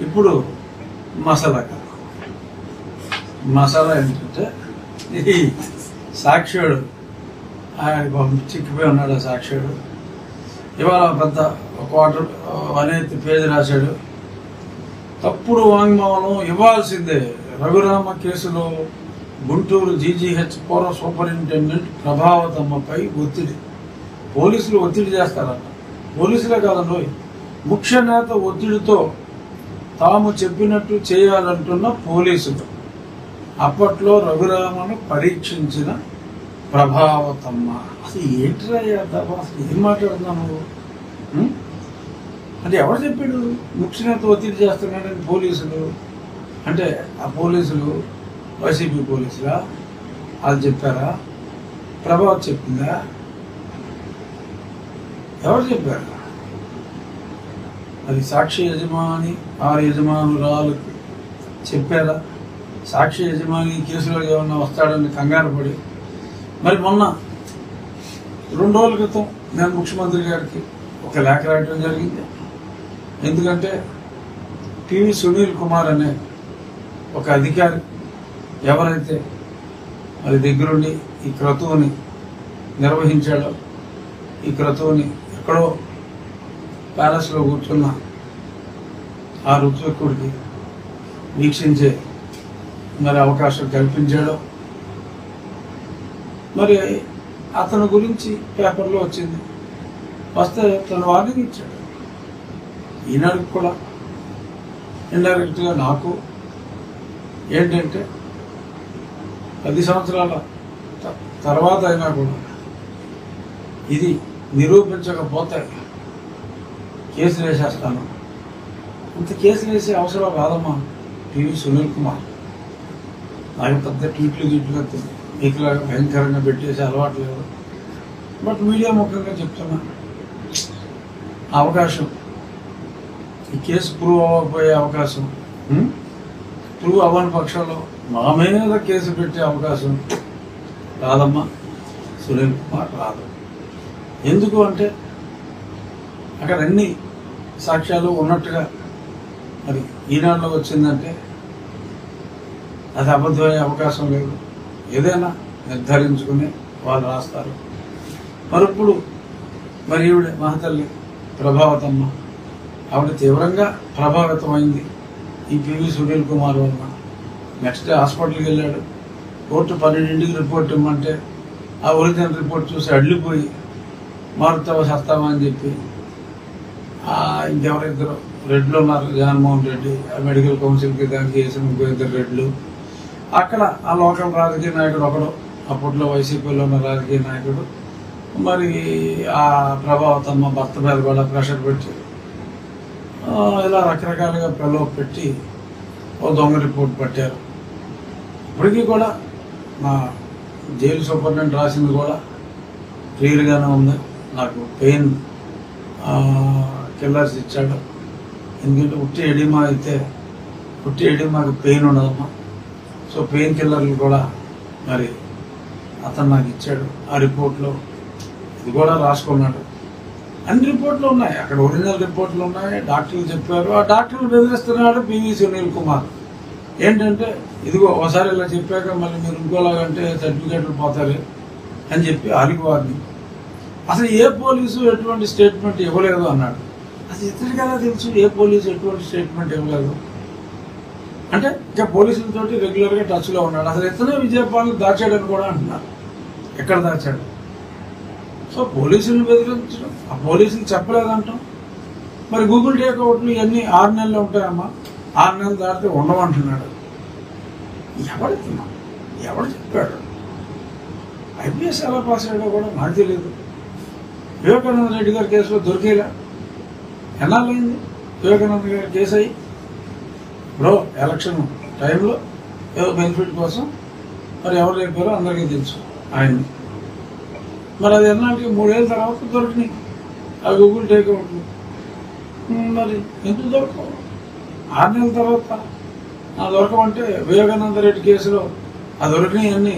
ఇప్పుడు మసాలా మసాలా ఏంటంటే ఇది సాక్షుడు చిక్కిపోయి ఉన్నాడు. సాక్షుడు ఇవాళ పెద్ద క్వార్టర్ 180 పేజీ రాశాడు. తప్పుడు వాంగ్మూలం ఇవ్వాల్సిందే. రఘురామ కేసులో గుంటూరు జీజీహెచ్ పూర్వ సూపరింటెండెంట్ ప్రభావతమ్మపై ఒత్తిడి. పోలీసులు ఒత్తిడి చేస్తారన్న. పోలీసులే కాదండి, ముఖ్య నేత ఒత్తిడితో తాము చెప్పినట్టు చేయాలంటున్న పోలీసులు. అప్పట్లో రఘురామను పరీక్షించిన ప్రభావతమ్మ. అసలు ఏంటిరా అసలు ఏం మాట్లాడుతున్నావు నువ్వు? అంటే ఎవరు చెప్పాడు ముఖ్య నేత ఒత్తిడి చేస్తున్నాడని? పోలీసులు అంటే ఆ పోలీసులు వైసీపీ పోలీసులా? వాళ్ళు చెప్పారా? ప్రభావత్ చెప్పిందా? ఎవరు చెప్పారు? అది సాక్షి యజమాని యజమానురాలకు చెప్పారా? సాక్షి యజమాని కేసులో ఏమన్నా వస్తాడని కంగారు పడి. మరి మొన్న 2 రోజుల క్రితం నేను ముఖ్యమంత్రి గారికి ఒక లేఖ రాయడం జరిగింది. ఎందుకంటే పివి సునీల్ కుమార్ అనే ఒక అధికారి ఎవరైతే మరి దగ్గరుండి ఈ క్రతువుని నిర్వహించాడో, ఈ క్రతువుని ఎక్కడో ప్యాలెస్లో కూర్చున్న ఆ ఋత్వికుడికి వీక్షించే మరి అవకాశం కల్పించాడో, మరి అతని గురించి పేపర్లో వచ్చింది. వస్తే తను వార్నింగ్ ఇచ్చాడు. ఈనాడు కూడా ఇండైరెక్ట్గా నాకు ఏంటంటే 10 సంవత్సరాల తర్వాత అయినా కూడా ఇది నిరూపించకపోతే కేసులు వేసేస్తాను. ఇంత కేసులు వేసే అవసరం కాదమ్మా. పివి సునీల్ కుమార్ నాకు పెద్ద ట్వీట్లు మీకులాగా భయంకరంగా పెట్టేసి అలవాటు లేదు. బట్ మీడియా ముఖ్యంగా చెప్తున్నా, అవకాశం ఈ కేసు ప్రూవ్ అవ్వకపోయే అవకాశం, ప్రూవ్ అవ్వని పక్షంలో మా మీద కేసు పెట్టే అవకాశం రాదమ్మా. సునీల్ కుమార్ రాదు. ఎందుకు అంటే అక్కడ అన్ని సాక్ష్యాలు ఉన్నట్టుగా మరి ఈనాడులో వచ్చిందంటే అది అబద్ధమయ్యే అవకాశం లేదు. ఏదైనా నిర్ధారించుకుని వాళ్ళు రాస్తారు. మరి ఇప్పుడు మరి ఈవిడ మహతల్లి ప్రభావతమ్మ, ఆవిడ తీవ్రంగా ప్రభావితమైంది ఈ పివి సునీల్ కుమార్ వల్ల. నెక్స్ట్ హాస్పిటల్కి వెళ్ళాడు. కోర్టు 12ంటికి రిపోర్ట్ ఇమ్మంటే ఆ ఒరిజినల్ రిపోర్ట్ చూసి అడ్లిపోయి మారుతావా సస్తావా అని చెప్పి ఇంకెవరిద్దరు రెడ్లు ఉన్నారు, జగన్మోహన్ రెడ్డి మెడికల్ కౌన్సిల్కి దానికి వేసిన 2 రెడ్లు. అక్కడ ఆ లోకల్ రాజకీయ నాయకుడు ఒకడు, అప్పట్లో వైసీపీలో ఉన్న రాజకీయ నాయకుడు, మరి ఆ ప్రభావతమ్మ భర్త మీద కూడా ప్రెషర్ పెట్టి ఇలా రకరకాలుగా ప్రలోభ పెట్టి ఓ దొంగ రిపోర్ట్ పట్టారు. ఇప్పటికీ కూడా నా జైలు సూపరింటెండెంట్ రాసింది కూడా క్లియర్గానే ఉంది. నాకు పెయిన్ కిల్లర్స్ ఇచ్చాడు. ఎందుకంటే ఉట్టి ఎడిమా అయితే ఉట్టి ఎడిమాకి పెయిన్ ఉండదమ్మా. సో పెయిన్ కిల్లర్లు కూడా మరి అతను నాకు ఇచ్చాడు. ఆ రిపోర్ట్లో ఇది కూడా రాసుకున్నాడు. అన్ని రిపోర్ట్లు ఉన్నాయి, అక్కడ ఒరిజినల్ రిపోర్ట్లు ఉన్నాయి. డాక్టర్లు చెప్పారు. ఆ డాక్టర్లు బెదిరిస్తున్నాడు పివి సునీల్ కుమార్. ఏంటంటే ఇదిగో ఒకసారి ఇలా చెప్పాక మళ్ళీ మీరు ఇంకోలాగంటే సర్టిఫికేట్లు పోతారు అని చెప్పి ఆగిపోవాలి. అసలు ఏ పోలీసు ఎటువంటి స్టేట్మెంట్ ఇవ్వలేదు అన్నాడు. అసలు ఇతనికి ఎలా తెలుసు ఏ పోలీసు ఎటువంటి స్టేట్మెంట్ ఇవ్వలేదు? అంటే ఇంకా పోలీసులతోటి రెగ్యులర్గా టచ్లో ఉన్నాడు. అసలు ఇతనే విజయపాలను దాచాడని కూడా అంటున్నారు. ఎక్కడ దాచాడు? సో పోలీసులను బెదిరించడం, ఆ పోలీసులు చెప్పలేదంటాం. మరి గూగుల్ టేక్అవుట్లు ఇవన్నీ 6 నెలలు ఉంటాయమ్మా. 6 నెలలు దాటితే ఉండమంటున్నాడు. ఎవడు చెప్పాడు? ఐపీఎస్ ఎలా పాస్ అయ్యాడో కూడా నాకు తెలియదు. వివేకానంద రెడ్డి గారి కేసులో దొరికేలా ఎన్నాళ్ళైంది? వివేకానంద గారి కేసు అయ్యి బ్రో ఎలక్షన్ టైంలో ఏదో బెనిఫిట్ కోసం మరి ఎవరు చెప్పారో అందరికీ తెలుసు ఆయన్ని. మరి అది ఎన్నాళ్ళకి 3 ఏళ్ళ తర్వాత దొరికినాయి ఆ గూగుల్ టేక్అవుట్లు. మరి ఎందుకు దొరకవు? 6 నెలల తర్వాత దొరకమంటే వివేకానంద రెడ్డి కేసులో ఆ దొరికినాయి అన్నీ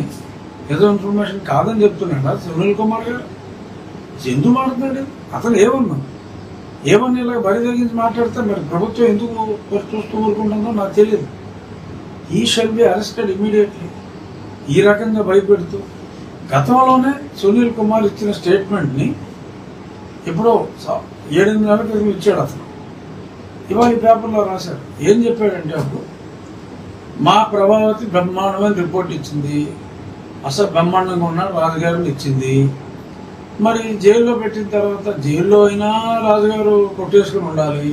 ఏదో ఇన్ఫర్మేషన్ కాదని చెప్తున్నాడు సునీల్ కుమార్ గారు. ఎందుకు మాట్లాడుతున్నాడు? అతను ఏమన్నా ఏమన్నా ఇలా బరి తగ్గించి మాట్లాడితే మరి ప్రభుత్వం ఎందుకు చూస్తూ ఊరుకుంటుందో నాకు తెలియదు. He shall be arrested immediately. ఈ రకంగా భయపెడుతూ గతంలోనే సునీల్ కుమార్ ఇచ్చిన స్టేట్మెంట్ని ఎప్పుడో 7-8 నెలల క్రితం ఇచ్చాడు అతను. ఇవాళ ఈ పేపర్లో రాశారు. ఏం చెప్పాడంటే అప్పుడు మా ప్రభావతి బ్రహ్మాండమైన రిపోర్ట్ ఇచ్చింది, అసలు బ్రహ్మాండంగా ఉన్నాడు రాజుగారిని ఇచ్చింది. మరి జైల్లో పెట్టిన తర్వాత జైల్లో అయినా రాజుగారు కొట్టేసుకుని ఉండాలి.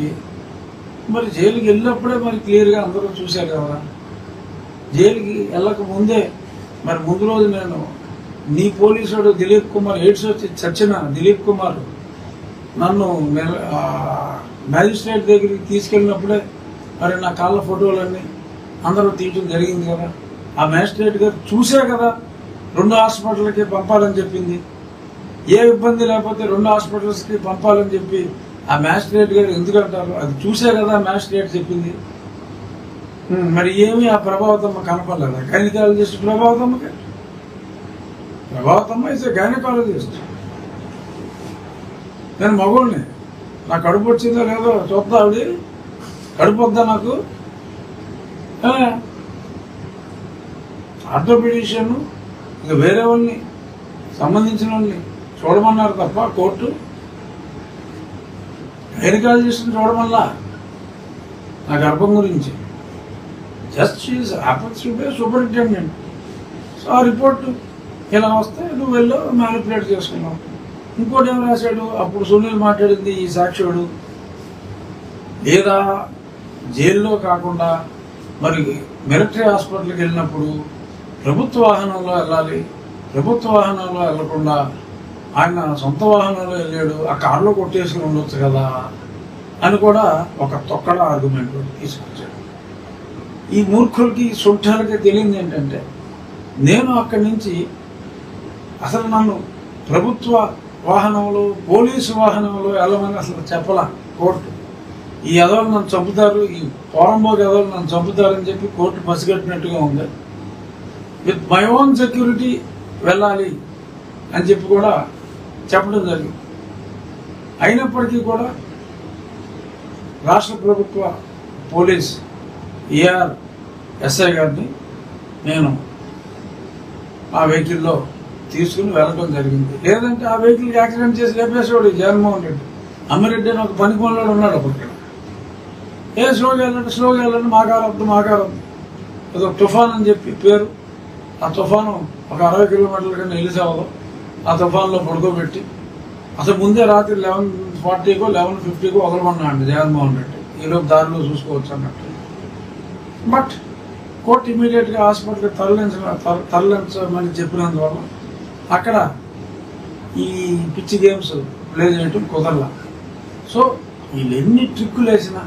మరి జైలుకి వెళ్ళినప్పుడే మరి క్లియర్గా అందరూ చూశారు కదా. జైలుకి వెళ్ళక ముందే మరి ముందు రోజు నేను నీ పోలీసుడు దిలీప్ కుమార్ ఎయిడ్స్ వచ్చి చచ్చిన దిలీప్ కుమార్ నన్ను మ్యాజిస్ట్రేట్ దగ్గరికి తీసుకెళ్ళినప్పుడే మరి నా కాళ్ళ ఫోటోలన్నీ అందరూ తీయటం జరిగింది కదా. ఆ మ్యాజిస్ట్రేట్ గారు చూసే కదా 2 హాస్పిటల్కి పంపాలని చెప్పింది. ఏ ఇబ్బంది లేకపోతే 2 హాస్పిటల్స్కి పంపాలని చెప్పి ఆ మ్యాజిస్ట్రేట్ గారు ఎందుకంటారు? అది చూసే కదా మ్యాజిస్ట్రేట్ చెప్పింది. మరి ఏమి ఆ ప్రభావతమ్మ కనపడలేదా? గైనకాలజిస్ట్ ప్రభావతమ్మకి. Prabhavatamma is gynaecologist. నేను మగోడిని, నాకు కడుపు వచ్చిందో లేదో చూద్దా ఆవిడ? కడుపు వద్దా నాకు? ఆర్థోపెడిషియన్ ఇక వేరే వాళ్ళని సంబంధించిన వాళ్ళని చూడమన్నారు తప్ప కోర్టు గైనకాలజిస్ట్ని చూడమల్లా నా గర్భం గురించి. Just she's happens to be superintendent. So ఆ రిపోర్టు ఇలా వస్తే నువ్వు వెళ్ళో మ్యానిపులేట్ చేసుకున్నావు. ఇంకోటి ఏం రాశాడు అప్పుడు సునీల్ మాట్లాడింది, ఈ సాక్షుడు లేదా జైల్లో కాకుండా మరి మిలిటరీ హాస్పిటల్కి వెళ్ళినప్పుడు ప్రభుత్వ వాహనంలో వెళ్ళాలి, ప్రభుత్వ వాహనంలో వెళ్లకుండా ఆయన సొంత వాహనంలో వెళ్ళాడు, ఆ కారులో కొట్టేసుకుని ఉండొచ్చు కదా అని కూడా ఒక తొక్కడ ఆర్గ్యుమెంట్ తీసుకొచ్చాడు. ఈ మూర్ఖులకి సొంఠాలకి తెలియదు ఏంటంటే నేను అక్కడి నుంచి అసలు నన్ను ప్రభుత్వ వాహనంలో పోలీసు వాహనంలో వెళ్ళమని అసలు చెప్పలా కోర్టు. ఈ ఎదవలు నన్ను చంపుతారు, ఈ పోరంబోకి ఎదవలు నన్ను చంపుతారని చెప్పి కోర్టు పసిగట్టినట్టుగా ఉంది. విత్ మై ఓన్ సెక్యూరిటీ వెళ్ళాలి అని చెప్పి కూడా చెప్పడం జరిగింది. అయినప్పటికీ కూడా రాష్ట్ర ప్రభుత్వ పోలీస్ ఏఆర్ ఎస్ఐ గారిని నేను ఆ వెహికల్లో తీసుకుని వెళ్ళడం జరిగింది. లేదంటే ఆ వెహికల్కి యాక్సిడెంట్ చేసి లేపేసేవాడు జగన్మోహన్ రెడ్డి. అమ్మిరెడ్డి అని ఒక పనికొనలో ఉన్నాడు అప్పుడు. స్లోగా వెళ్ళండి మాకారద్దు. అదొక తుఫాన్ అని చెప్పి పేరు. ఆ తుఫాను ఒక 60 కిలోమీటర్ల కన్నా వెళ్ళిసేవదు. ఆ తుఫాన్లో పడుకోబెట్టి అసలు ముందే రాత్రి 11:40కో 11:50కో వదలమన్నాడు జగన్మోహన్ రెడ్డి. ఈలోపు దారిలో చూసుకోవచ్చు అన్నట్టు. బట్ కోర్టు ఇమీడియట్గా హాస్పిటల్కి తరలించమని చెప్పినందువల్ల అక్కడ ఈ పిచ్చి గేమ్స్ ప్లే చేయటం కుదరలా. సో వీళ్ళు ఎన్ని ట్రిక్కులు వేసినా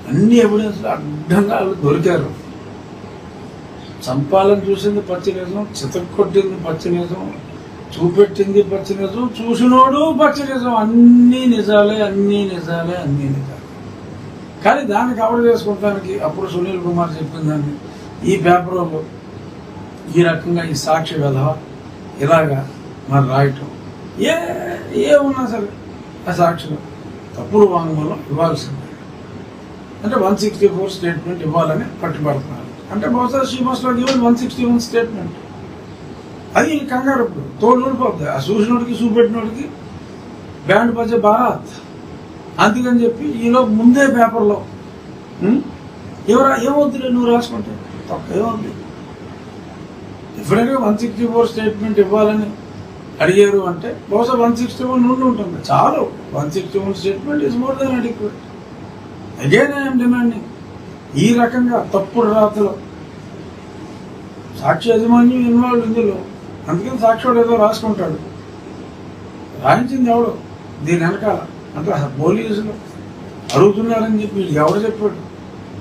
అన్ని ఎవిడెన్స్లు అడ్డంగా వాళ్ళు దొరికారు. చంపాలని చూసింది పచ్చి నిజం, చితక్కొట్టింది పచ్చి నిజం, చూపెట్టింది పచ్చి నిజం, చూసినోడు పచ్చి నిజం. అన్నీ నిజాలే. కానీ దాన్ని కవర్ చేసుకుంటానికి అప్పుడు సునీల్ కుమార్ చెప్పిందని ఈ పేపర్లో ఈ రకంగా ఈ సాక్షి వెధవ ఇలాగా మరి రాయటం ఏమున్నా సరే ఆ సాక్షిలో తప్పుడు వాంగ్మూలం ఇవ్వాల్సిందే. అంటే 164 స్టేట్మెంట్ ఇవ్వాలని పట్టుబడుతున్నారు. అంటే బహుశా she must have given 161 statement. అది కంగారు ఇప్పుడు తోడు ఊడిపోద్ది. ఆ చూసినోడికి చూపెట్టినోడికి బ్యాండ్ బజే భారత్. అందుకని చెప్పి ఈలో ముందే పేపర్లో ఏమవుతుంది నువ్వు రాసుకుంటే తప్ప ఏమవుతుంది. డెఫినెట్గా 164 స్టేట్మెంట్ ఇవ్వాలని అడిగారు అంటే బహుశా 161 నుండి ఉంటుంది. చాలు. 161 statement is more than adequate. Again I'm demanding ఈ రకంగా తప్పుడు రాతలో సాక్షి యాజమాన్యం ఇన్వాల్వ్ ఇందులో. అందుకని సాక్షుడు ఏదో రాసుకుంటాడు. రాయించింది ఎవడు దీని వెనకాల అంటే పోలీసులు అడుగుతున్నారని చెప్పి ఎవరు చెప్పాడు?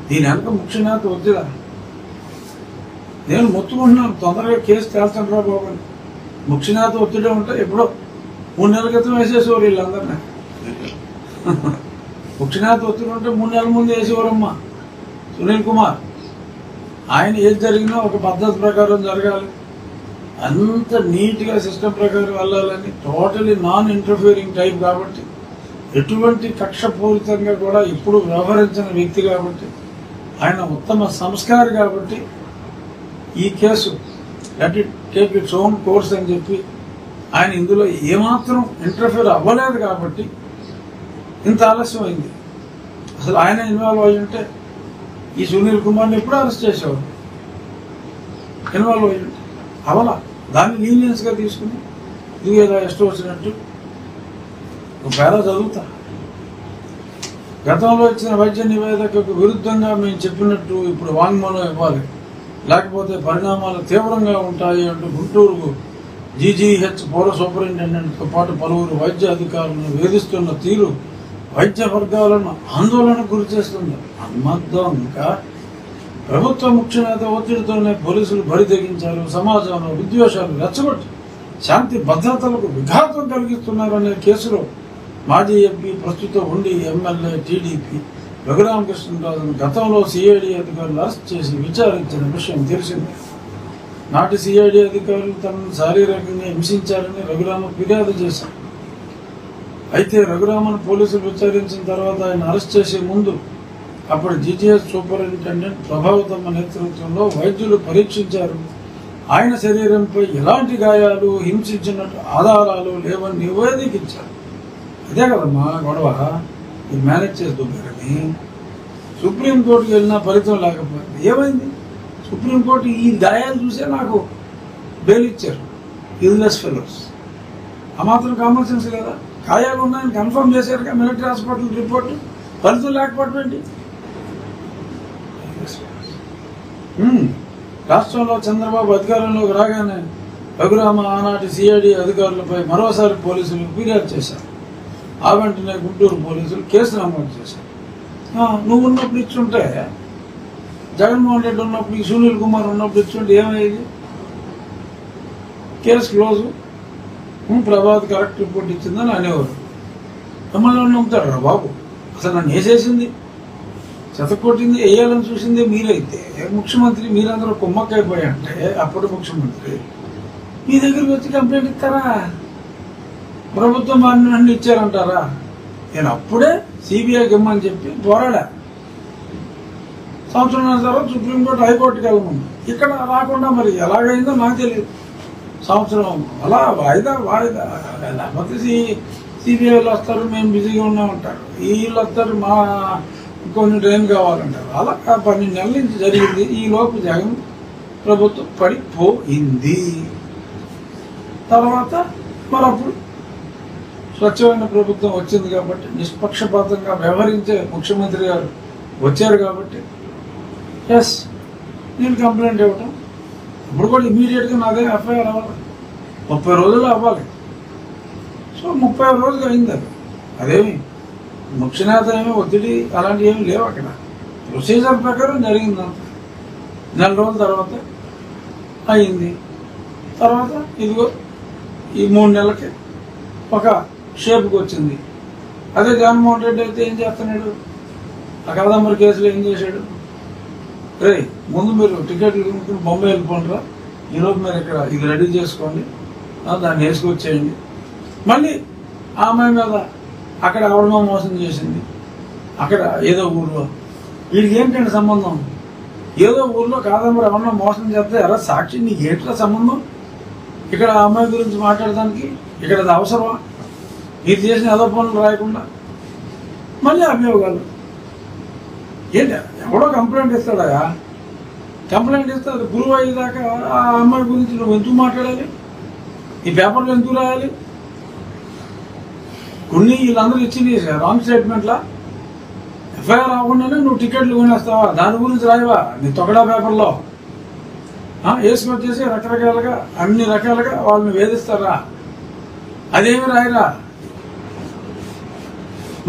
దీని వెనక ముఖ్యనాథ వద్దురా. నేను మొత్తుకుంటున్నాను తొందరగా కేసు తేల్చండి రా బాబు. ముఖ్యనాథ ఒత్తిడే ఉంటే ఎప్పుడో 3 నెలల క్రితం వేసేసేవారు వీళ్ళందరినీ. ముఖ్యనాథ ఒత్తిడి ఉంటే 3 నెలల ముందు వేసేవారమ్మా. సునీల్ కుమార్ ఆయన ఏది జరిగినా ఒక పద్ధతి ప్రకారం జరగాలి, అంత నీట్గా సిస్టమ్ ప్రకారం వెళ్ళాలని టోటలీ నాన్ ఇంటర్ఫియరింగ్ టైప్ కాబట్టి ఎటువంటి కక్షపూరితంగా కూడా ఎప్పుడు వ్యవహరించిన వ్యక్తి కాబట్టి, ఆయన ఉత్తమ సంస్కారి కాబట్టి ఈ case let it take its own course అని చెప్పి ఆయన ఇందులో ఏమాత్రం ఇంటర్ఫియర్ అవ్వలేదు కాబట్టి ఇంత ఆలస్యం అయింది. అసలు ఆయన ఇన్వాల్వ్ అయ్యి ఉంటే ఈ సునీల్ కుమార్ని ఎప్పుడు అరెస్ట్ చేసేవారు. ఇన్వాల్వ్ అయ్యి ఉంటే అవలా దాన్ని లీనియన్స్గా తీసుకుని ఇది ఏదో ఇష్టం వచ్చినట్టు ఒక పేద చదువుతా. గతంలో ఇచ్చిన వైద్య నివేదికకు విరుద్ధంగా మేము చెప్పినట్టు ఇప్పుడు వాంగ్మూలం ఇవ్వాలి, లేకపోతే పరిణామాలు తీవ్రంగా ఉంటాయి అంటూ గుంటూరు జీజీహెచ్ పౌర సూపరింటెండెంట్తో పాటు పలువురు వైద్య అధికారులను వేధిస్తున్న తీరు వైద్య వర్గాలను ఆందోళనకు గురి చేస్తుంది. అమ్మద్దం ఇంకా ప్రభుత్వ ముఖ్య నేత ఒత్తిడితోనే పోలీసులు బరి తెగించారు, సమాజంలో విద్వేషాలు రెచ్చగొట్టి శాంతి భద్రతలకు విఘాతం కలిగిస్తున్నారనే కేసులో మాజీ ఎంపీ, ప్రస్తుత ఉండి ఎమ్మెల్యే టీడీపీ రఘురామకృష్ణరాజును గతంలో సిఐడి అధికారులు అరెస్ట్ చేసి విచారించిన విషయం తెలిసిందే. నాటి సిఐడి అధికారులు తనను శారీరకంగా హింసించారని రఘురామ ఫిర్యాదు చేశారు. అయితే రఘురామను పోలీసులు విచారించిన తర్వాత ఆయన అరెస్ట్ చేసే ముందు అప్పుడు జీజీహెచ్ సూపరింటెండెంట్ ప్రభావతమ్మ నేతృత్వంలో వైద్యులు పరీక్షించారు. ఆయన శరీరంపై ఎలాంటి గాయాలు, హింసించినట్టు ఆధారాలు లేవని నివేదించారు. అదే కదమ్మా గొడవ, మీరు మేనేజ్ చేస్తుంటారని. సుప్రీంకోర్టుకి వెళ్ళినా ఫలితం లేకపోయింది. ఏమైంది? సుప్రీంకోర్టు ఈ గాయాలు చూసే నాకు బెయిల్ ఇచ్చారు. Useless fellows. ఆ మాత్రం కామన్ సెన్స్ కదా. గాయాలు ఉన్నాయని కన్ఫర్మ్ చేశారుగా మిలిటరీ హాస్పిటల్ రిపోర్టు. ఫలితం లేకపోవడం ఏంటి? రాష్ట్రంలో చంద్రబాబు అధికారంలోకి రాగానే రఘురామ ఆనాటి సిఐడి అధికారులపై మరోసారి పోలీసులు ఫిర్యాదు చేశారు. ఆ వెంటనే గుంటూరు పోలీసులు కేసు నమోదు చేశారు. నువ్వు ఉన్నప్పుడు ఇచ్చుంటే, జగన్మోహన్ రెడ్డి ఉన్నప్పుడు, సునీల్ కుమార్ ఉన్నప్పుడు ఇచ్చుంటే ఏమయ్యేది? Case close, Prabhat correct report ఇచ్చిందని అనేవారు. మిమ్మల్ని నమ్ముతాడు రా బాబు. అసలు నన్ను వేసేసింది, చెతకొట్టింది, వేయాలని చూసింది మీరైతే ముఖ్యమంత్రి. మీరందరూ కుమ్మక్కైపోయంటే అప్పుడు ముఖ్యమంత్రి మీ దగ్గరికి వచ్చి కంప్లైంట్ ఇస్తారా? ప్రభుత్వం అన్ని ఇచ్చారంటారా? నేను అప్పుడే సిబిఐకి ఇమ్మని చెప్పి పోరాడా. సంవత్సరం తర్వాత సుప్రీంకోర్టు, హైకోర్టుకి వెళ్ళమని. ఇక్కడ రాకుండా మరి ఎలాగైందో నాకు తెలియదు. సంవత్సరం అలా వాయిదా లేకపోతే సిబిఐలు వస్తారు, మేము బిజీగా ఉన్నామంటారు. వీళ్ళు వస్తారు, మా కొన్ని ట్రైన్ కావాలంటారు. అలా 12 నెలల నుంచి జరిగింది. ఈ లోపు జగన్ ప్రభుత్వం పడిపోయింది. తర్వాత మరి అప్పుడు స్వచ్ఛమైన ప్రభుత్వం వచ్చింది కాబట్టి, నిష్పక్షపాతంగా వ్యవహరించే ముఖ్యమంత్రి గారు వచ్చారు కాబట్టి ఎస్ నేను కంప్లైంట్ ఇవ్వటం. ఇప్పుడు కూడా ఇమీడియట్గా నాదే ఎఫ్ఐఆర్ అవ్వాలి. 30 రోజుల్లో అవ్వాలి. సో 30 రోజులు అయింది. అదేమి ముఖ్య నేత ఏమీ ఒత్తిడి అలాంటివి ఏమి లేవు. అక్కడ ప్రొసీజర్ ప్రకారం జరిగిందంత. 4 రోజుల తర్వాత అయింది. తర్వాత ఇదిగో ఈ 3 నెలలకి ఒక షేప్కి వచ్చింది. అదే జగన్మోహన్ రెడ్డి అయితే ఏం చేస్తున్నాడు? ఆ కాదంబరి కేసులో ఏం చేశాడు? రే ముందు మీరు టికెట్లు కొనుక్కుని బొంబాయి వెళ్ళిపోండిరా, ఈరోజు మీరు ఇక్కడ ఇది రెడీ చేసుకోండి, దాన్ని వేసుకొచ్చేయండి. మళ్ళీ ఆ అమ్మాయి మీద అక్కడ ఎవరినో మోసం చేసింది, అక్కడ ఏదో ఊళ్ళో. వీడికి ఏంటంటే సంబంధం? ఏదో ఊళ్ళో కాదంబరి ఎవరినో మోసం చేస్తే ఎలా సాక్షి? నీకు ఏంటో సంబంధం? ఇక్కడ ఆ అమ్మాయి గురించి మాట్లాడడానికి ఇక్కడ అది అవసరమా? మీరు చేసిన ఏదో పనులు రాయకుండా మళ్ళీ అభియోగాలు ఏంటి? ఎవడో కంప్లైంట్ ఇస్తాడా? కంప్లైంట్ ఇస్తే అది ప్రూవ్ అయ్యేదాకా ఆ అమ్మాయి గురించి నువ్వు ఎందుకు మాట్లాడాలి? ఈ పేపర్లో ఎందుకు రాయాలి? కొన్ని వీళ్ళందరూ ఇచ్చింది రాంగ్ స్టేట్మెంట్లా. ఎఫ్ఐఆర్ అవ్వకుండానే నువ్వు టికెట్లు కొనేస్తావా? దాని గురించి రాయవా నీ తొగడా పేపర్లో? వేసుకొచ్చేసి రకరకాలుగా అన్ని రకాలుగా వాళ్ళని వేధిస్తారా? అదేమి రాయరా?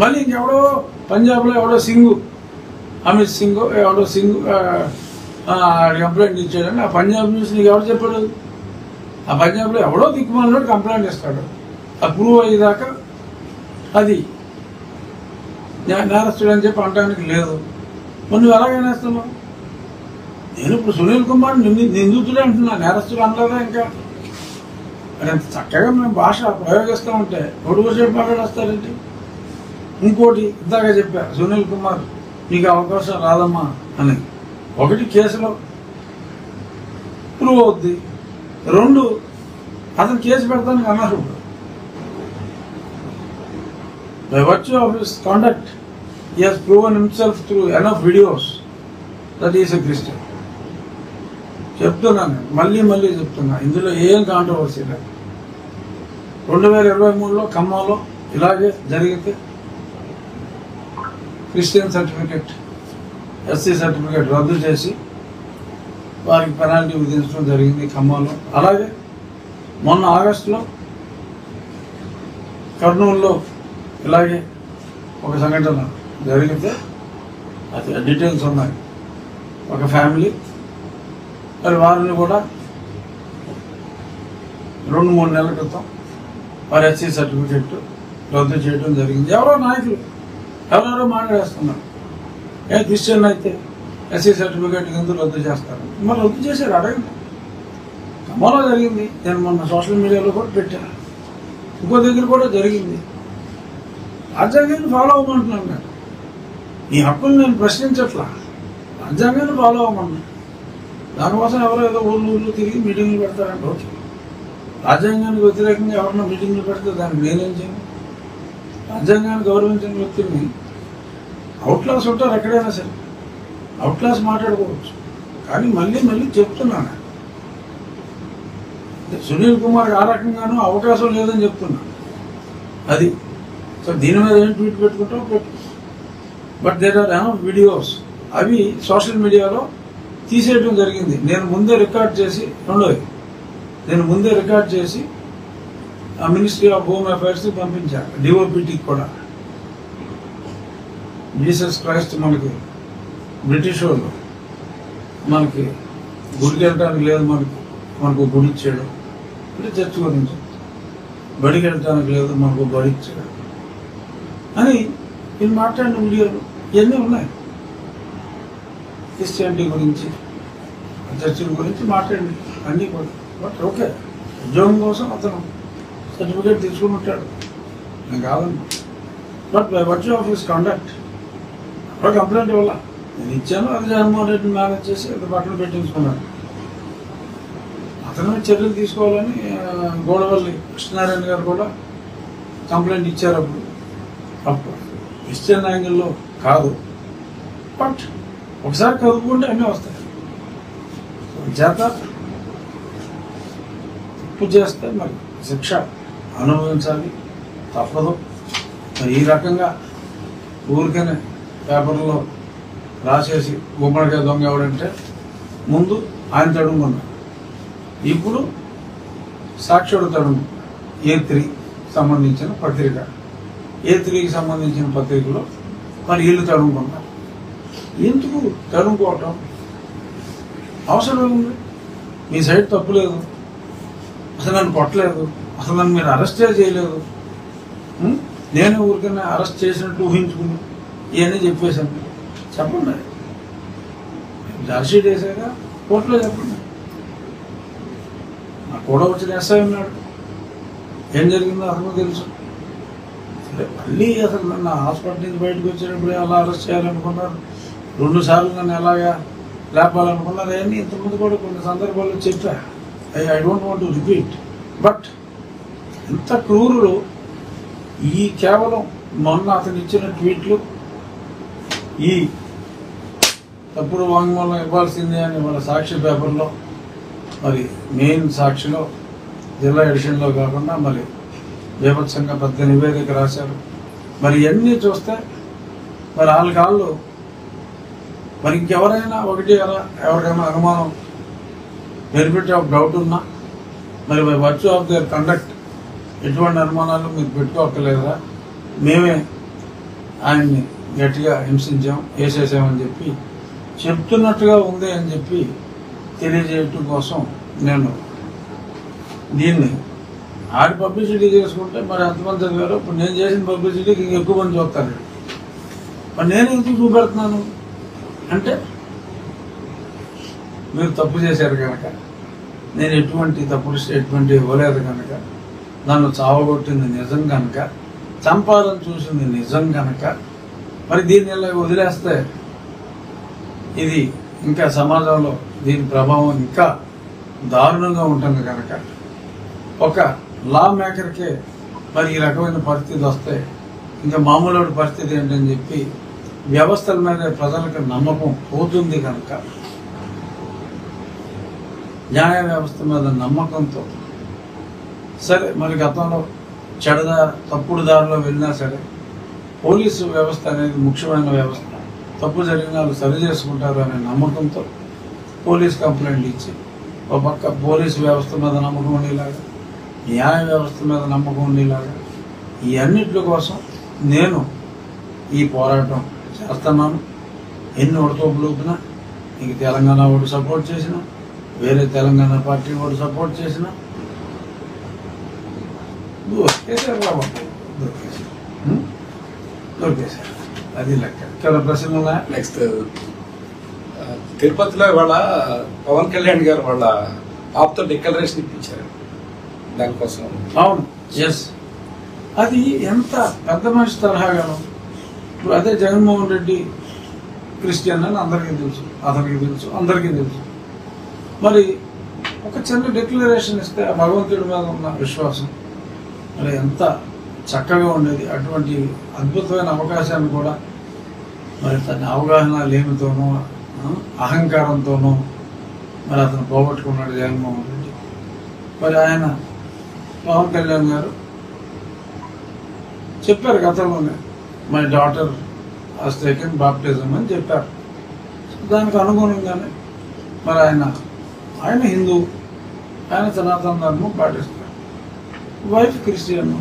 మళ్ళీ ఇంకెవడో పంజాబ్లో ఎవడో సింగు, అమిత్ సింగ్ ఎవడో సింగు కంప్లైంట్ ఇచ్చాడని ఆ పంజాబ్ న్యూస్ నీకు ఎవరు చెప్పాడు? ఆ పంజాబ్లో ఎవడో దిక్కుమాలినోడు కంప్లైంట్ ఇస్తాడు. ఆ ప్రూవ్ అయ్యేదాకా అది నేరస్తుడు అని చెప్పి అనడానికి లేదు. నువ్వు ఎలాగైనా వేస్తున్నావు? నేను ఇప్పుడు సునీల్ కుమార్ నిందితుడే అంటున్నా, నేరస్తుడు అనలేదా? ఇంకా మరి అంత చక్కగా మేము భాష ప్రయోగిస్తూ ఉంటే నోటు వచ్చేటి మాట్లాడేస్తారేంటి? ఇంకోటి ఇందాక చెప్పా, సునీల్ కుమార్ నీకు అవకాశం రాదమ్మా అని. ఒకటి కేసులో ప్రూవ్ అవుద్ది, 2 అతను case పెడతానికి అనర్హుడు. By virtue of his conduct, he has proven himself through enough videos that he is a Christian. చెప్తున్నాను, మళ్ళీ చెప్తున్నా, ఇందులో ఏం కాంట్రవర్సీ లేదు. 2023లో ఖమ్మంలో ఇలాగే జరిగితే క్రిస్టియన్ సర్టిఫికెట్, ఎస్సీ సర్టిఫికెట్ రద్దు చేసి వారికి పెనాల్టీ విధించడం జరిగింది ఖమ్మంలో. అలాగే మొన్న ఆగస్టులో కర్నూలులో ఇలాగే ఒక సంఘటన జరిగితే అది డీటెయిల్స్ ఉన్నాయి. ఒక ఫ్యామిలీ మరి వారిని కూడా 2-3 నెలల క్రితం వారి ఎస్సీ సర్టిఫికెట్ రద్దు చేయడం జరిగింది. ఎవరో నాయకులు ఎవరెవరో మాట్లాడేస్తున్నారు, క్రిస్టియన్ అయితే ఎస్సీ సర్టిఫికెట్ ఎందుకు రద్దు చేస్తారు? మరి రద్దు చేశారు, అడగండి. ఖమ్మంలో జరిగింది, నేను మొన్న సోషల్ మీడియాలో కూడా పెట్టాను, ఇంకో దగ్గర కూడా జరిగింది. రాజ్యాంగాన్ని ఫాలో అవ్వమంటున్నాను నేను, ఈ హక్కులు నేను ప్రశ్నించట్లా, రాజ్యాంగాన్ని ఫాలో అవ్వమన్నా. దానికోసం ఎవరో ఏదో ఊళ్ళు తిరిగి మీటింగ్లు పెడతారంటే ఓకే. రాజ్యాంగానికి వ్యతిరేకంగా ఎవరన్నా మీటింగ్లు పెడితే దానికి నేనేం చేయను? రాజ్యాంగాన్ని గౌరవించిన వ్యక్తుల్ని అవుట్ క్లాస్ ఉంటారు ఎక్కడైనా సరే, అవుట్ క్లాస్ మాట్లాడుకోవచ్చు. కానీ మళ్ళీ చెప్తున్నాను, సునీల్ కుమార్కి ఆ రకంగానూ అవకాశం లేదని చెప్తున్నాను. అది సో దీని మీద ఏం ట్వీట్ పెట్టుకుంటావు పెట్టు. But there are enough videos, అవి సోషల్ మీడియాలో తీసేయడం జరిగింది. నేను ముందే రికార్డ్ చేసి, నేను ముందే రికార్డ్ చేసి ఆ మినిస్ట్రీ ఆఫ్ హోమ్ అఫైర్స్కి పంపించాను, డిఓపిటీకి కూడా. జీసస్ క్రైస్ట్ మనకి బ్రిటిష్ వాళ్ళు మనకి గుడికి వెళ్ళడానికి లేదు, మనకు గుడి ఇచ్చాడు. అంటే చర్చ్ గురించి బడికి వెళ్ళడానికి లేదు, మనకు బడి ఇచ్చాడు అని వీళ్ళు మాట్లాడిన వీడియోలు ఇవన్నీ ఉన్నాయి. క్రిస్టియానిటీ గురించి, చర్చిల గురించి మాట్లాడి అన్నీ కూడా. బట్ ఓకే, ఉద్యోగం కోసం అతను సర్టిఫికేట్ తీసుకుని ఉంటాడు, నేను కాదన్నా. But by virtue of his conduct అక్కడ కంప్లైంట్ ఇవ్వాల, నేను ఇచ్చాను, అది జగన్మోహన్ రెడ్డిని మేనేజ్ చేసి అది పక్కన పెట్టించుకున్నాను. అతను చర్యలు తీసుకోవాలని గోడవల్లి కృష్ణారాయణ గారు కూడా కంప్లైంట్ ఇచ్చారు. అప్పుడు క్రిస్టియన్ యాంగిల్లో కాదు, బట్ ఒకసారి కదుపుకుంటే అన్నీ వస్తాయి. చేత తప్పు చేస్తే మరి శిక్ష అనుభవించాలి, తప్పదు. మరి ఈ రకంగా ఊరికనే పేపర్లో రాసేసి గుమ్మడికాయ దొంగ ఎవడంటే ముందు ఆయన తడుముకున్నాడు, ఇప్పుడు సాక్షుడు తడుము. A3 సంబంధించిన పత్రిక, A3కి సంబంధించిన పత్రికలో మరి వీళ్ళు తడుముకున్నారు. ఎందుకు తడుముకోవటం అవసరం ఉంది? మీ సైడ్ తప్పు లేదు, అసలు నన్ను కొట్టలేదు, అసలు నన్ను మీరు అరెస్టే చేయలేదు, నేను ఊరికన్నా అరెస్ట్ చేసినట్టు ఊహించుకుని ఇవన్నీ చెప్పేశాను. చెప్పండి, చార్జ్షీట్ వేసాక కోర్టులో చెప్పండి. నాకు కూడా వచ్చిన ఎస్ఐ ఉన్నాడు, ఏం జరిగిందో అతను తెలుసు. సరే, మళ్ళీ అసలు నన్ను హాస్పిటల్ నుంచి బయటకు వచ్చేటప్పుడు ఎలా అరెస్ట్ చేయాలనుకున్నారు, 2 సార్లు నన్ను ఎలాగా లేపాలనుకున్నారు, అవన్నీ ఇంతకుముందు కూడా కొన్ని సందర్భాల్లో చెప్పా. I don't want to repeat. But ఎంత క్రూరులు ఈ కేవలం మొన్న అతను ఇచ్చిన ట్వీట్లు, ఈ తప్పుడు వాంగ్మూలం ఇవ్వాల్సిందే అని వాళ్ళ సాక్షి పేపర్లో, మరి మెయిన్ సాక్షిలో జిల్లా ఎడిషన్లో కాకుండా మరి బీభత్సంగా పెద్ద నివేదిక రాశారు. మరి ఇవన్నీ చూస్తే మరి వాళ్ళ మరి ఇంకెవరైనా ఒకటి ఎవరికైనా అనుమానం, బెనిఫిట్ ఆఫ్ డౌట్ ఉన్నా మరి by virtue of their conduct ఎటువంటి అనుమానాలు మీకు పెట్టుకోక్కర్లేదా, మేమే ఆయన్ని గట్టిగా హింసించాం, వేసేసామని చెప్పి చెప్తున్నట్టుగా ఉంది అని చెప్పి తెలియజేయటం కోసం నేను దీన్ని ఆడి పబ్లిసిటీ చేసుకుంటే మరి ఎంతమంది చదివారో, ఇప్పుడు నేను చేసిన పబ్లిసిటీకి ఇంకెక్కువ మంది చూస్తారు. మరి నేను ఎందుకు చూపెడుతున్నాను అంటే, మీరు తప్పు చేశారు కనుక, నేను ఎటువంటి తప్పుడు స్టేట్మెంట్ ఇవ్వలేదు కనుక, నన్ను చావగొట్టింది నిజం కనుక చంపాలని చూసింది నిజం కనుక మరి దీన్ని ఇలా వదిలేస్తే ఇది ఇంకా సమాజంలో దీని ప్రభావం ఇంకా దారుణంగా ఉంటుంది కనుక ఒక లా మేకర్కే మరి ఈ రకమైన పరిస్థితి వస్తే ఇంకా మామూలు పరిస్థితి ఏంటని చెప్పి వ్యవస్థల మీద ప్రజలకు నమ్మకం పోతుంది కనుక న్యాయ వ్యవస్థ మీద నమ్మకంతో సరే మరి గతంలో తప్పుడు దారిలో వెళ్ళినా సరే పోలీసు వ్యవస్థ అనేది ముఖ్యమైన వ్యవస్థ, తప్పు జరిగిన వాళ్ళు సరి చేసుకుంటారు అనే నమ్మకంతో పోలీస్ కంప్లైంట్ ఇచ్చి ఒక పక్క పోలీసు వ్యవస్థ మీద నమ్మకం ఉండేలాగా, న్యాయ వ్యవస్థ మీద నమ్మకం ఉండేలాగా ఈ అన్నిటి కోసం నేను ఈ పోరాటం చేస్తున్నాను. ఎన్ని ఒడతోపులుపినా ఇంక తెలంగాణ వాడు సపోర్ట్ చేసిన, వేరే తెలంగాణ పార్టీ వాడు సపోర్ట్ చేసిన దొరికేశారు. అది లెక్క. ఇక్కడ ప్రశ్న నెక్స్ట్ తిరుపతిలో ఇవాళ పవన్ కళ్యాణ్ గారు వాళ్ళ పాపతో డిక్లరేషన్ ఇప్పించారు దానికోసం. అవును, ఎస్. అది ఎంత పెద్ద మనిషి తరహాగాను. ఇప్పుడు అదే జగన్మోహన్ రెడ్డి క్రిస్టియన్ అని అందరికీ తెలుసు, అతనికి తెలుసు, అందరికీ తెలుసు. మరి ఒక చిన్న డిక్లరేషన్ ఇస్తే ఆ భగవంతుడి మీద ఉన్న విశ్వాసం మరి ఎంత చక్కగా ఉండేది. అటువంటి అద్భుతమైన అవకాశాన్ని కూడా మరి తన అవగాహన లేమితోనూ అహంకారంతోనూ మరి అతను పోగొట్టుకున్నాడు జగన్మోహన్ రెడ్డి. మరి ఆయన పవన్ కళ్యాణ్ గారు చెప్పారు గతంలోనే, my daughter has taken baptism అని చెప్పారు. దానికి అనుగుణంగానే మరి ఆయన హిందూ, ఆయన సనాతన ధర్మం పాటిస్తారు, వైఫ్ క్రిస్టియన్.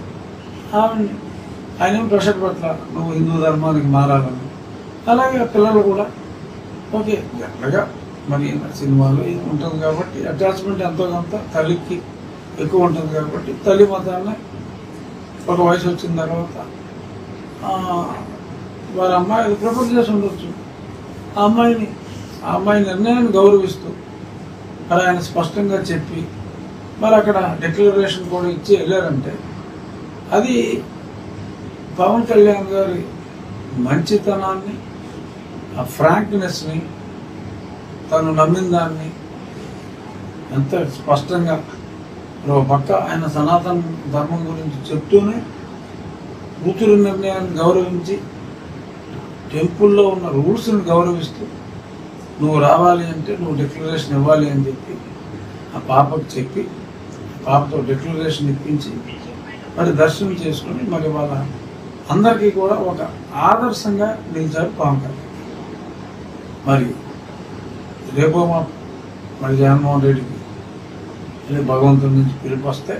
ఆయన ఏం ప్రెషర్ పట్ల నువ్వు హిందూ ధర్మానికి మారాలని. అలాగే పిల్లలు కూడా ఓకే జనరల్గా మరి సినిమాలో ఉంటుంది కాబట్టి అటాచ్మెంట్ ఎంతో కొంత తల్లికి ఎక్కువ ఉంటుంది కాబట్టి తల్లి మతాన్ని ఒక వయసు వచ్చిన తర్వాత వారి అమ్మాయి ప్రపోజ్ చేసి ఉండొచ్చు. ఆ అమ్మాయి నిర్ణయాన్ని గౌరవిస్తూ మరి ఆయన స్పష్టంగా చెప్పి మరి అక్కడ డిక్లరేషన్ కూడా ఇచ్చి వెళ్ళారంటే అది పవన్ కళ్యాణ్ గారి మంచితనాన్ని, ఆ ఫ్రాంక్నెస్ని, తను నమ్మిన దాన్ని ఎంత స్పష్టంగా ఒక పక్క ఆయన సనాతన ధర్మం గురించి చెప్తూనే కూతురు నిర్ణయాన్ని గౌరవించి టెంపుల్లో ఉన్న రూల్స్ని గౌరవిస్తూ నువ్వు రావాలి అంటే నువ్వు డిక్లరేషన్ ఇవ్వాలి అని చెప్పి ఆ పాపకు చెప్పి పాపతో డిక్లరేషన్ ఇప్పించి మరి దర్శనం చేసుకుని మరి వాళ్ళ అందరికీ కూడా ఒక ఆదర్శంగా నిలిచారు పవన్ కళ్యాణ్. మరి రేపో మరి జగన్మోహన్ రెడ్డికి భగవంతుడి నుంచి పిలుపు వస్తే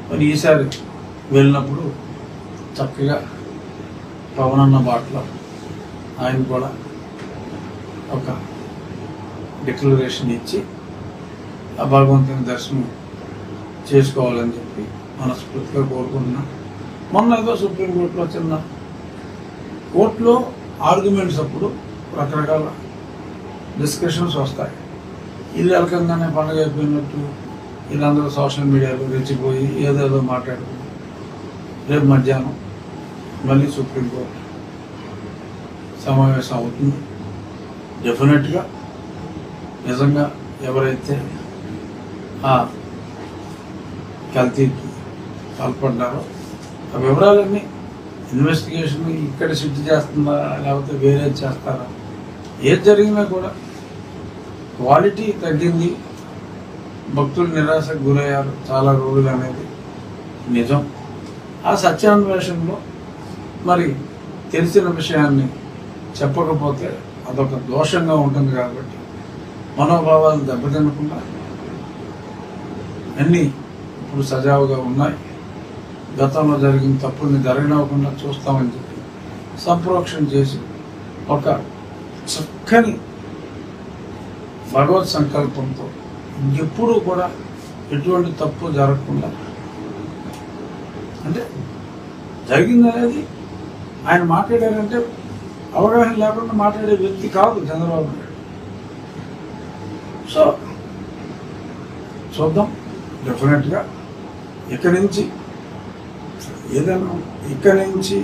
మరి ఈసారి వెళ్ళినప్పుడు చక్కగా పవన్ అన్న బాటలో ఆయన కూడా ఒక డిక్లరేషన్ ఇచ్చి ఆ భగవంతుని దర్శనం చేసుకోవాలని చెప్పి మనస్ఫూర్తిగా కోరుకుంటున్నా. మొన్న ఏదో సుప్రీంకోర్టులో చిన్న కోర్టులో ఆర్గ్యుమెంట్స్ అప్పుడు రకరకాల డిస్కషన్స్ వస్తాయి. ఇల్లు ఎలకంగానే పండుగ అయిపోయినట్టు వీళ్ళందరూ సోషల్ మీడియాలో రెచ్చిపోయి ఏదేదో మాట్లాడుకుని రేపు మధ్యాహ్నం మళ్ళీ సుప్రీంకోర్టు సమావేశం అవుతుంది. డెఫినెట్గా నిజంగా ఎవరైతే ఆ కల్తీకి పాల్పడ్డారో ఆ వివరాలన్నీ ఇన్వెస్టిగేషన్ ఇక్కడ సిద్ధ చేస్తుందా లేకపోతే వేరే చేస్తారా, ఏది జరిగినా కూడా క్వాలిటీ తగ్గింది, భక్తులు నిరాశకు గురయ్యారు చాలా రోజులు అనేది నిజం. ఆ సత్యాన్వేషణలో మరి తెలిసిన విషయాన్ని చెప్పకపోతే అదొక దోషంగా ఉంటుంది కాబట్టి మనోభావాలు దెబ్బతినకుండా అన్నీ ఇప్పుడు సజావుగా ఉన్నాయి. గతంలో జరిగిన తప్పుల్ని జరగనివ్వకుండా చూస్తామని చెప్పి సంప్రోక్షణ చేసి ఒక చక్కని భగవత్ సంకల్పంతో ఎప్పుడూ కూడా ఎటువంటి తప్పు జరగకుండా అంటే జరిగింది అనేది ఆయన మాట్లాడారంటే అవగాహన లేకుండా మాట్లాడే వ్యక్తి కాదు చంద్రబాబు నాయుడు. సో చూద్దాం డెఫినెట్గా ఇక్కడి నుంచి ఏదైనా ఇక్కడి నుంచి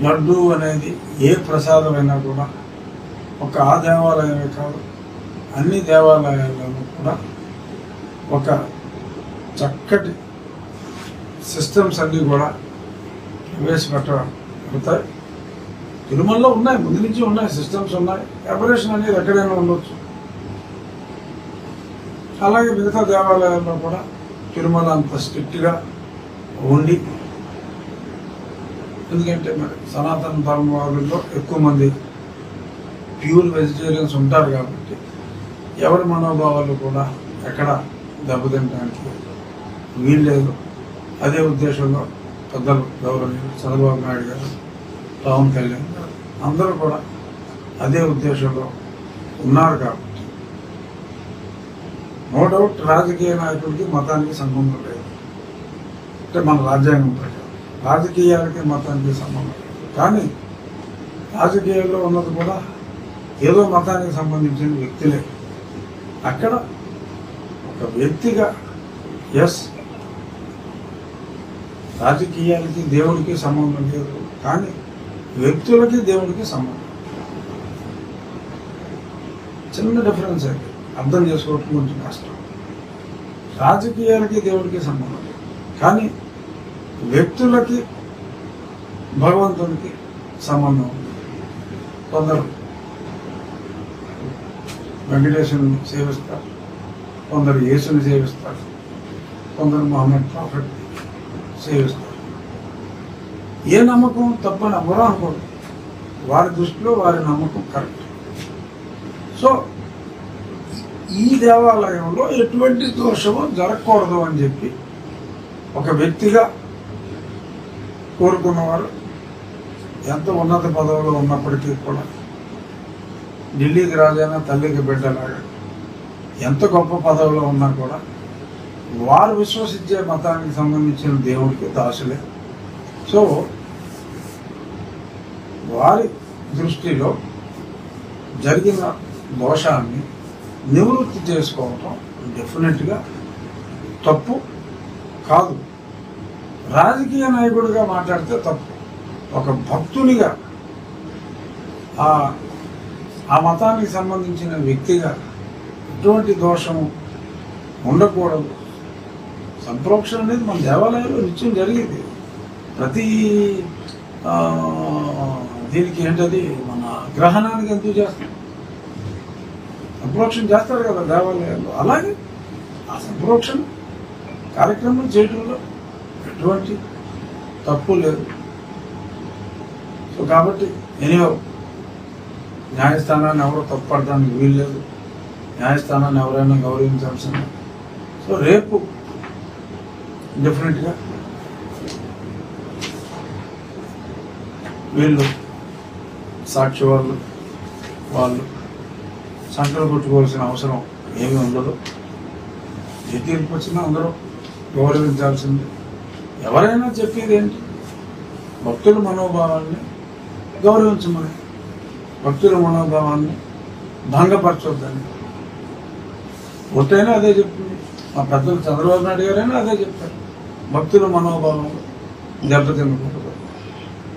లడ్డు అనేది ఏ ప్రసాదమైనా కూడా ఒక ఆ దేవాలయమే కాదు, అన్ని దేవాలయాలను కూడా ఒక చక్కటి సిస్టమ్స్ అన్నీ కూడా ప్రవేశపెట్టబడతాయి. తిరుమలలో ఉన్నాయి, ముందు నుంచి ఉన్నాయి, సిస్టమ్స్ ఉన్నాయి. ఆపరేషన్ అనేది ఎక్కడైనా ఉండొచ్చు. అలాగే మిగతా దేవాలయాల్లో కూడా తిరుమల అంత స్ట్రిక్ట్గా ఉండి, ఎందుకంటే మరి సనాతన ధర్మవాదుల్లో ఎక్కువ మంది ప్యూర్ వెజిటేరియన్స్ ఉంటారు కాబట్టి ఎవరి మనోభావాలు కూడా ఎక్కడ దెబ్బతింటానికి వీల్లేదు. అదే ఉద్దేశంలో పెద్దలు గౌరవనీయులు చంద్రబాబు నాయుడు గారు, పవన్ కళ్యాణ్ గారు అందరూ కూడా అదే ఉద్దేశంలో ఉన్నారు కాబట్టి నో డౌట్ రాజకీయ నాయకుడికి మతానికి సంబంధం లేదు. అంటే మన రాజ్యాంగం ప్రకారం రాజకీయాలకి మతానికి సంబంధం లేదు. కానీ రాజకీయాల్లో ఉన్నది కూడా ఏదో మతానికి సంబంధించిన వ్యక్తులే. అక్కడ ఒక వ్యక్తిగా ఎస్ రాజకీయాలకి దేవుడికి సంబంధం లేదు, కానీ వ్యక్తులకి దేవుడికి సంబంధం. చిన్న డిఫరెన్స్ అయితే అర్థం చేసుకోవటం కొంచెం కష్టం. రాజకీయాలకి దేవుడికి సంబంధం లేదు, కానీ వ్యక్తులకి భగవంతునికి సంబంధం ఉంది. కొందరు వెంకటేశ్వరుని సేవిస్తారు, కొందరు యేసుని సేవిస్తారు, కొందరు మహమ్మద్ ప్రాఫెట్ సేవిస్తారు. ఏ నమ్మకం తప్పని ఎవరో అనుకోండి, వారి దృష్టిలో వారి నమ్మకం కరెక్ట్. సో ఈ దేవాలయంలో ఎటువంటి దోషము జరగకూడదు అని చెప్పి ఒక వ్యక్తిగా కోరుకున్నవారు ఎంత ఉన్నత పదవిలో ఉన్నప్పటికీ కూడా ఢిల్లీకి రాజైనా తల్లికి బిడ్డలాగా ఎంత గొప్ప పదవిలో ఉన్నా కూడా వారు విశ్వసించే మతానికి సంబంధించిన దేవుడికి దాసులే. సో వారి దృష్టిలో జరిగిన దోషాన్ని నివృత్తి చేసుకోవటం డెఫినెట్గా తప్పు కాదు. రాజకీయ నాయకుడిగా మాట్లాడితే తప్పు. ఒక భక్తునిగా ఆ మతానికి సంబంధించిన వ్యక్తిగా ఎటువంటి దోషము ఉండకూడదు. సంప్రోక్షణ అనేది మన దేవాలయంలో నిత్యం జరిగేది. ప్రతి దీనికి ఏంటది మన గ్రహణానికి ఎందుకు చేస్తాం, సంప్రోక్షణ చేస్తారు కదా దేవాలయాల్లో. అలాగే ఆ సంప్రోక్షణ కార్యక్రమం చేయడంలో ఎటువంటి తప్పు లేదు. సో కాబట్టి ఎనియో న్యాయస్థానాన్ని ఎవరో తప్పుపడడానికి వీల్లేదు. న్యాయస్థానాన్ని ఎవరైనా గౌరవించాల్సిందే. సో రేపు డెఫినెట్గా వీళ్ళు సాక్షి వాళ్ళు సంకలు కొట్టుకోవాల్సిన అవసరం ఏమీ ఉండదు. ఏ తీర్పు వచ్చినా అందరూ గౌరవించాల్సిందే. ఎవరైనా చెప్పేది ఏంటి, భక్తుల మనోభావాన్ని గౌరవించమని, భక్తుల మనోభావాన్ని భంగపరచొద్దని. ఒకటైనా అదే చెప్తుంది. మా పెద్దలు చంద్రబాబు నాయుడు గారైనా అదే చెప్తారు, భక్తుల మనోభావాలు దెబ్బతినకూడదు.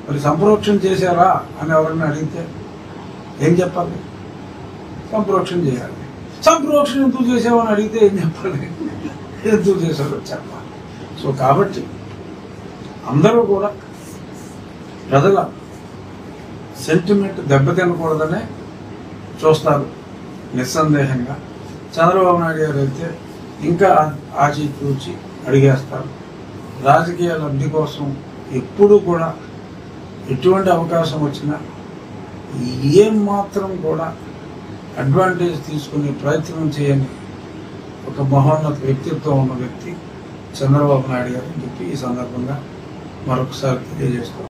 మరి సంప్రోక్షణ చేశారా అని ఎవరైనా అడిగితే ఏం చెప్పాలి? సంప్రోక్షణ చేయాలి. సంప్రోక్షణ ఎందుకు చేసావని అడిగితే ఏం చెప్పాలి? ఎందుకు చేశారో చెప్పాలి. సో కాబట్టి అందరూ కూడా ప్రజల సెంటిమెంట్ దెబ్బతినకూడదనే చూస్తారు నిస్సందేహంగా. చంద్రబాబు నాయుడు గారు అయితే ఇంకా ఆచితూచి అడిగేస్తారు. రాజకీయ లబ్ధి కోసం ఎప్పుడూ కూడా ఎటువంటి అవకాశం వచ్చినా ఏం మాత్రం కూడా అడ్వాంటేజ్ తీసుకునే ప్రయత్నం చేయని ఒక మహోన్నత వ్యక్తిత్వం ఉన్న వ్యక్తి చంద్రబాబు నాయుడు గారు అని చెప్పి ఈ సందర్భంగా మరొకసారి తెలియజేస్తాం.